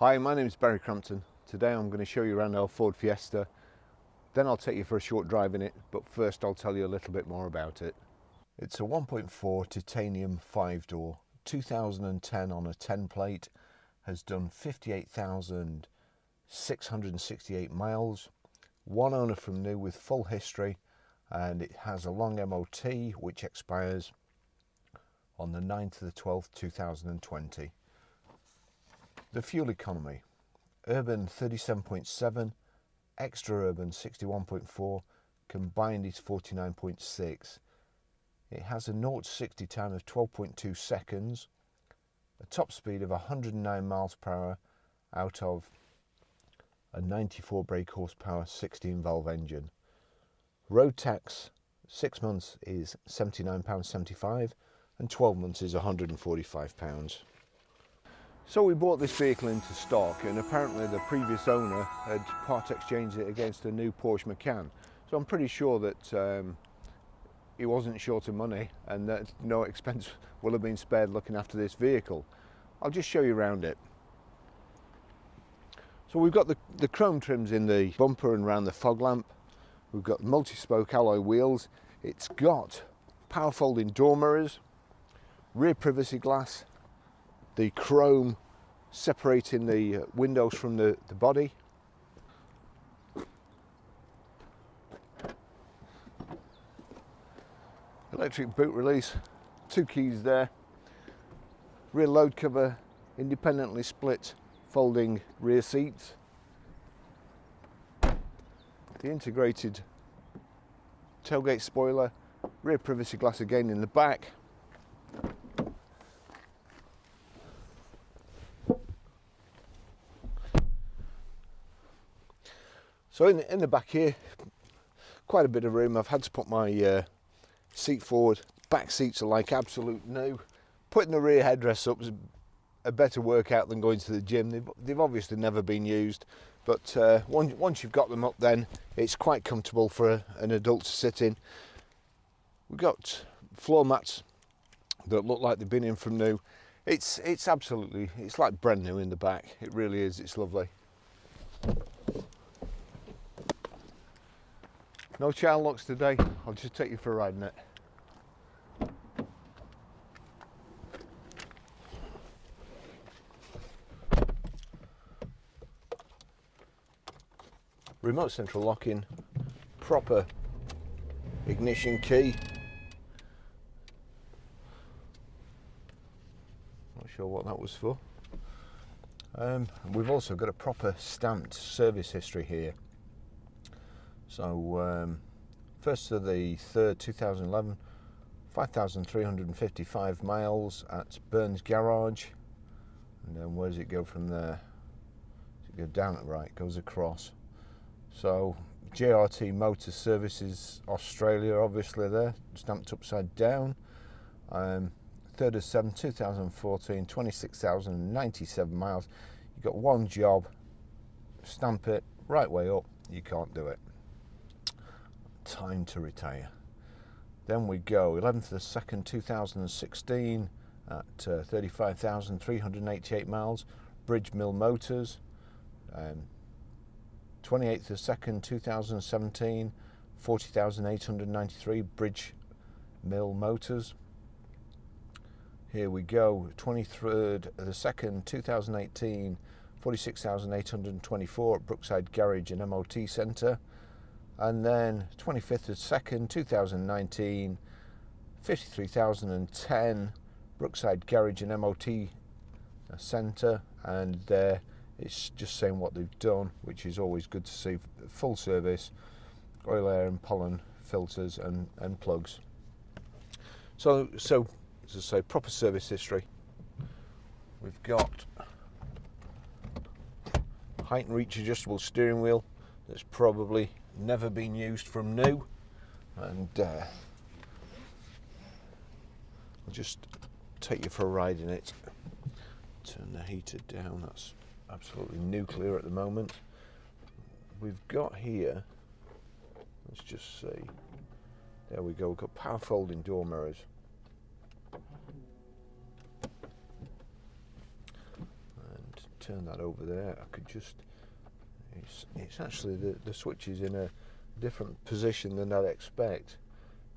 Hi, my name is Barrie Crampton. Today I'm going to show you around our Ford Fiesta. Then I'll take you for a short drive in it, but first I'll tell you a little bit more about it. It's a 1.4 titanium 5-door, 2010 on a 10 plate, has done 58,668 miles, one owner from new with full history, and it has a long MOT which expires on the 9th of the 12th 2020. The fuel economy: urban 37.7, extra urban 61.4, combined is 49.6. It has a 0 to 60 time of 12.2 seconds, a top speed of 109 miles per hour out of a 94 brake horsepower 16 valve engine. Road tax 6 months is £79.75 and 12 months is £145. So we bought this vehicle into stock, and apparently the previous owner had part exchanged it against a new Porsche Macan. So I'm pretty sure that he wasn't short of money and that no expense will have been spared looking after this vehicle. I'll just show you around it. So we've got the chrome trims in the bumper and around the fog lamp. We've got multi-spoke alloy wheels. It's got power folding door mirrors, rear privacy glass, the chrome separating the windows from the body. Electric boot release, 2 keys there. Rear load cover, independently split folding rear seats. The integrated tailgate spoiler, rear privacy glass again in the back. So in the back here, quite a bit of room. I've had to put my seat forward. Back seats are like absolute new. Putting the rear headrests up is a better workout than going to the gym. They've obviously never been used, but once you've got them up, then it's quite comfortable for an adult to sit in. We've got floor mats that look like they've been in from new. It's absolutely, it's like brand new in the back. It really is. It's lovely. No child locks today. I'll just take you for a ride in it. Remote central locking, proper ignition key. Not sure what that was for. We've also got a proper stamped service history here. So 1st of the 3rd 2011, 5,355 miles at Burns Garage, and then where does it go from there? Does it go down at right? It goes across. So JRT Motor Services Australia, obviously there, stamped upside down. 3rd of 7th 2014, 26,097 miles. You've got one job: stamp it right way up. You can't do it. Time to retire. Then we go 11th of 2nd 2016 at 35,388 miles, Bridge Mill Motors. 28th of 2nd 2017, 40,893, Bridge Mill Motors. Here we go, 23rd of the 2nd 2018, 46,824 at Brookside Garage and MOT Centre. And then 25th of 2nd 2019, 53,010 Brookside Garage and MOT Centre, and there it's just saying what they've done, which is always good to see. Full service, oil, air and pollen filters and plugs. So as I say, proper service history. We've got height and reach adjustable steering wheel that's probably never been used from new, and I'll just take you for a ride in it. Turn the heater down. That's absolutely nuclear at the moment. We've got here, let's just see, there we go, we've got power folding door mirrors. turn that over there, I could just, it's actually the switch is in a different position than I'd expect.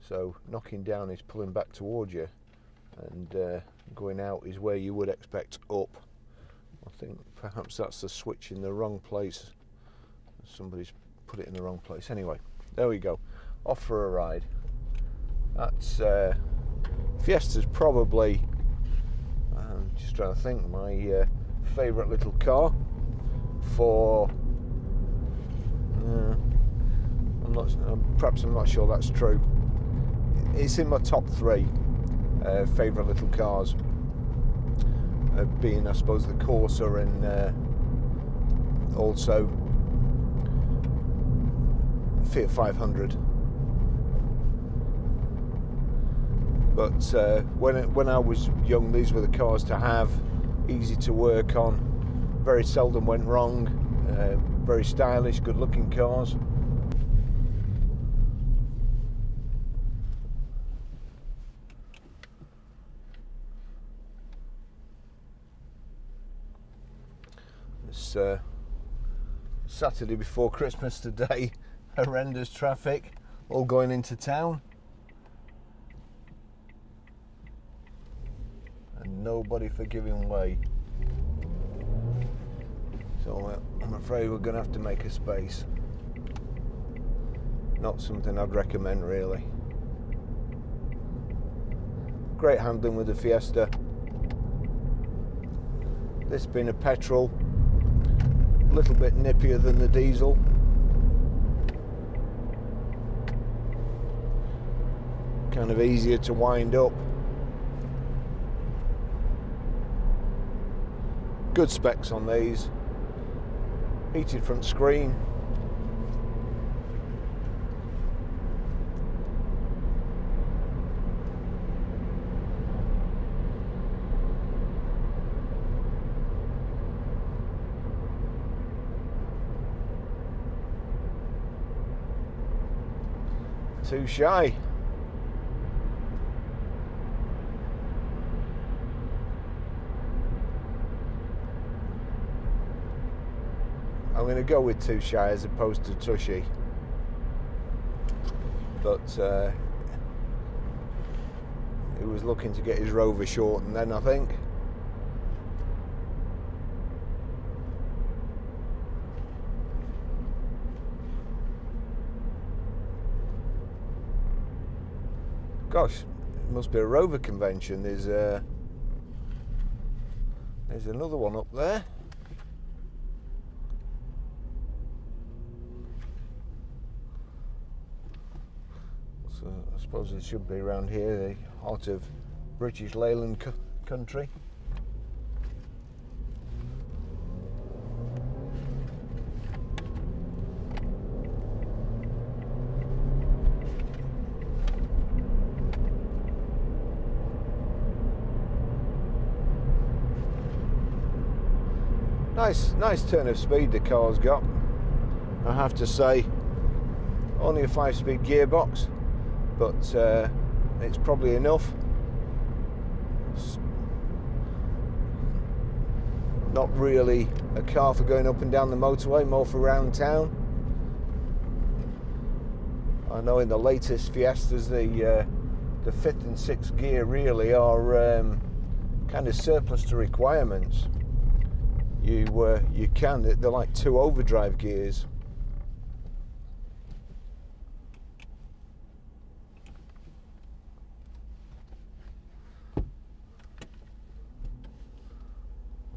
So knocking down is pulling back towards you, and going out is where you would expect up. I think perhaps that's the switch in the wrong place. Somebody's put it in the wrong place. Anyway, there we go. Off for a ride. That's Fiesta's probably, I'm just trying to think, my favourite little car for, perhaps I'm not sure that's true. It's in my top 3 favourite little cars, being I suppose the Corsa and also Fiat 500. But when I was young, these were the cars to have, easy to work on, very seldom went wrong, very stylish, good looking cars. It's Saturday before Christmas today, horrendous traffic, all going into town. And nobody for giving way. So I'm afraid we're going to have to make a space. Not something I'd recommend really. Great handling with the Fiesta. This being a petrol, a little bit nippier than the diesel. Kind of easier to wind up. Good specs on these. Heated front screen. Too shy. I'm going to go with too shy as opposed to tushy. But he was looking to get his Rover shortened then, I think. Gosh, it must be a Rover convention. There's another one up there. So I suppose it should be around here, the heart of British Leyland country. Nice turn of speed the car's got, I have to say. Only a 5-speed gearbox, but it's probably enough. It's not really a car for going up and down the motorway, more for around town. I know in the latest Fiestas the 5th and 6th gear really are kind of surplus to requirements. You can, they're like 2 overdrive gears.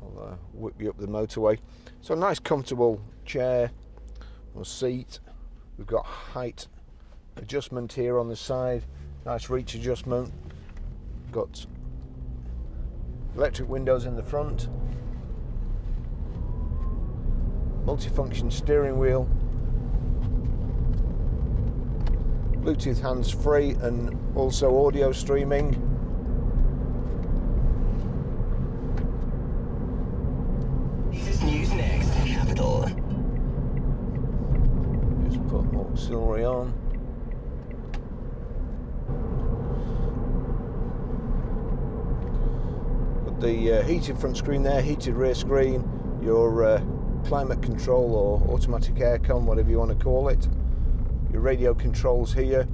I'll whip you up the motorway. So a nice comfortable chair or seat. We've got height adjustment here on the side, nice reach adjustment. Got electric windows in the front. Multifunction steering wheel, Bluetooth hands-free and also audio streaming. This news next, Capital. Just put auxiliary on. Got the heated front screen there, heated rear screen. your climate control or automatic aircon, whatever you want to call it. Your radio controls here.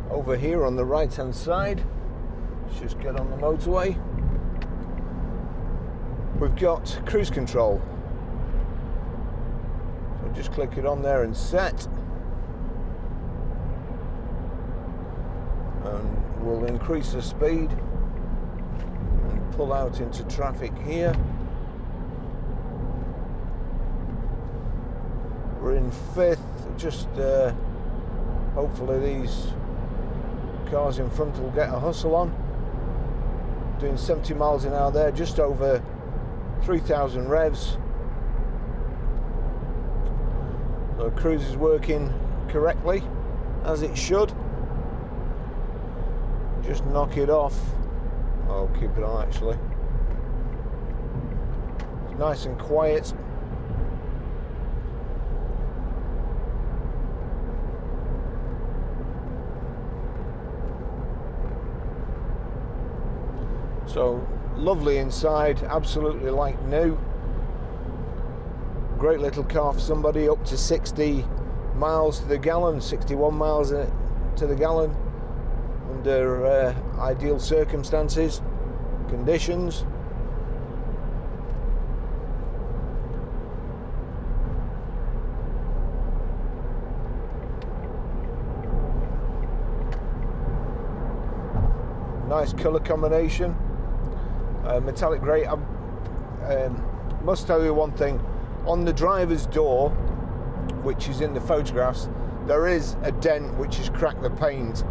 Over here on the right hand side, let's just get on the motorway, we've got cruise control. So just click it on there and set, and we'll increase the speed and pull out into traffic here. We're in fifth, just hopefully these cars in front will get a hustle on. Doing 70 miles an hour there, just over 3,000 revs. The cruise is working correctly, as it should. Just knock it off. I'll keep it on actually. It's nice and quiet. So lovely inside, absolutely like new. Great little car for somebody, up to 60 miles to the gallon, 61 miles to the gallon under ideal circumstances, conditions. Nice colour combination. Metallic grey. I must tell you one thing, on the driver's door, which is in the photographs, there is a dent which has cracked the paint.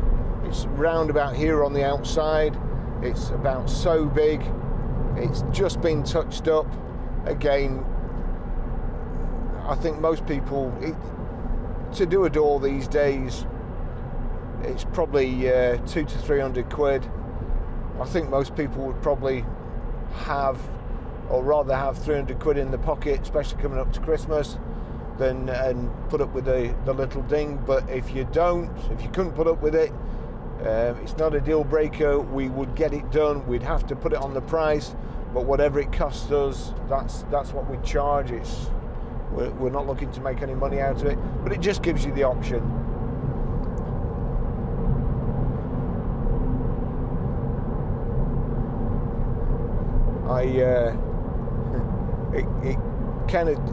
It's round about here on the outside. It's about so big. It's just been touched up. Again, I think most people, to do a door these days, it's probably 200 to 300 quid. I think most people would probably have, or rather have 300 quid in the pocket, especially coming up to Christmas, than and put up with the little ding. But if you couldn't put up with it, it's not a deal breaker. We would get it done. We'd have to put it on the price, but whatever it costs us, that's what we charge. We're not looking to make any money out of it, but it just gives you the option.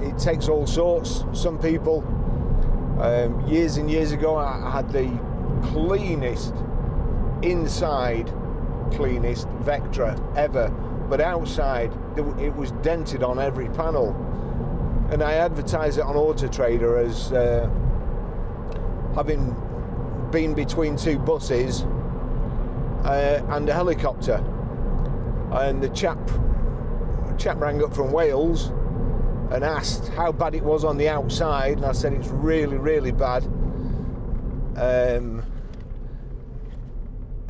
It takes all sorts. Some people, years and years ago, I had the cleanest Vectra ever, but outside it was dented on every panel, and I advertised it on Auto Trader as having been between two buses and a helicopter. And the chap rang up from Wales and asked how bad it was on the outside, and I said it's really, really bad. And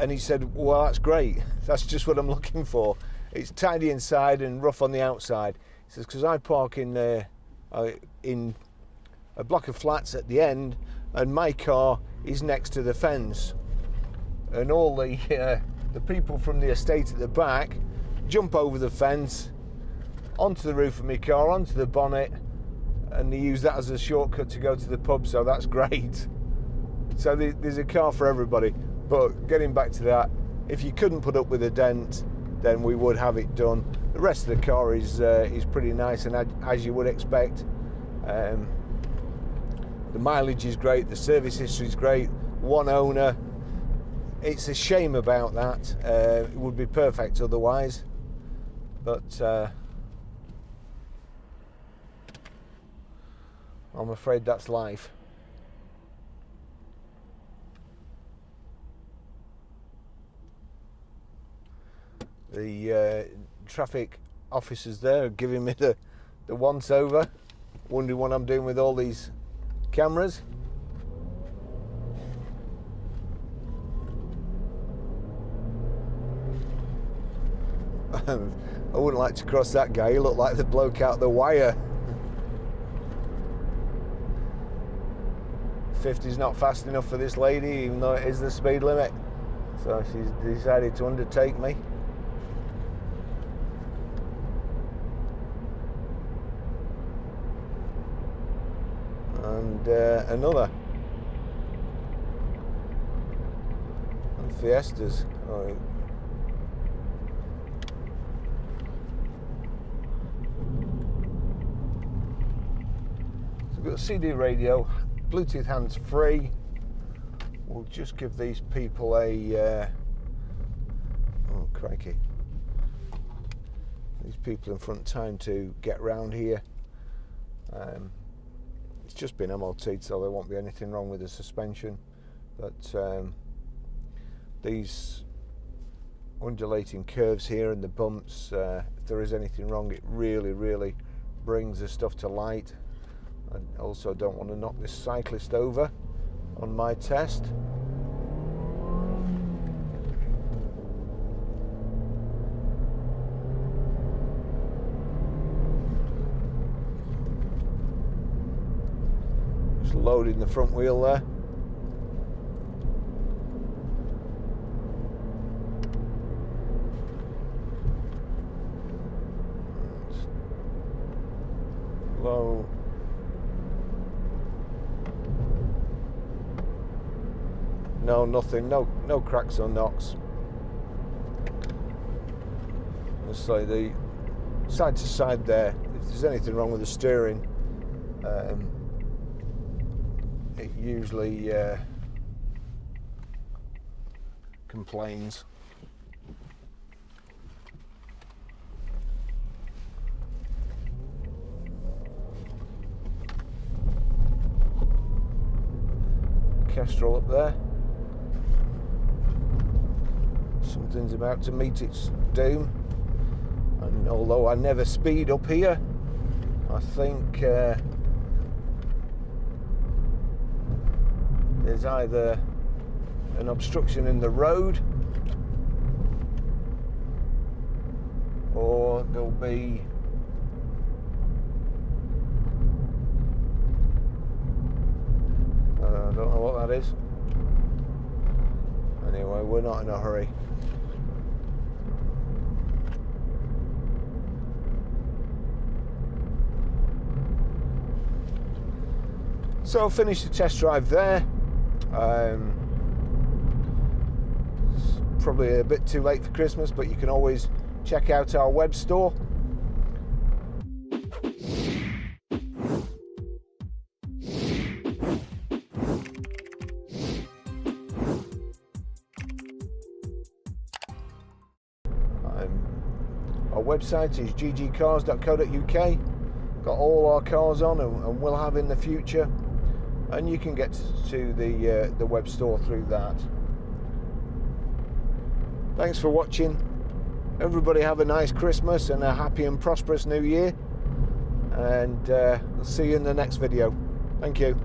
he said, well, that's great. That's just what I'm looking for. It's tidy inside and rough on the outside. He says, because I park in a block of flats at the end, and my car is next to the fence, and all the people from the estate at the back jump over the fence onto the roof of my car, onto the bonnet, and they use that as a shortcut to go to the pub. So that's great. So there's a car for everybody. But getting back to that, if you couldn't put up with a dent, then we would have it done. The rest of the car is pretty nice, and as you would expect. The mileage is great, the service history is great, one owner, it's a shame about that. It would be perfect otherwise, but I'm afraid that's life. The traffic officers there are giving me the once over, wondering what I'm doing with all these cameras. I wouldn't like to cross that guy. He looked like the bloke out the Wire. 50's not fast enough for this lady, even though it is the speed limit. So she's decided to undertake me. And another. And Fiestas. Oh, we've got a CD radio, Bluetooth hands free. We'll just give these people a oh crikey, these people in front time to get round here. It's just been MOT'd, so there won't be anything wrong with the suspension, but these undulating curves here and the bumps, if there is anything wrong, it really brings the stuff to light. I also don't want to knock this cyclist over on my test. Just loading the front wheel there. Low. No, nothing, no cracks or knocks. Let's say the side to side there, if there's anything wrong with the steering, it usually complains. Kestrel up there. Something's about to meet its doom, and although I never speed up here, I think there's either an obstruction in the road or there'll be I don't know what that is. Anyway, we're not in a hurry. So I'll finish the test drive there. It's probably a bit too late for Christmas, but you can always check out our web store. Our website is ggcars.co.uk. Got all our cars on and will have in the future. And you can get to the web store through that. Thanks for watching. Everybody have a nice Christmas and a happy and prosperous New Year. And I'll see you in the next video. Thank you.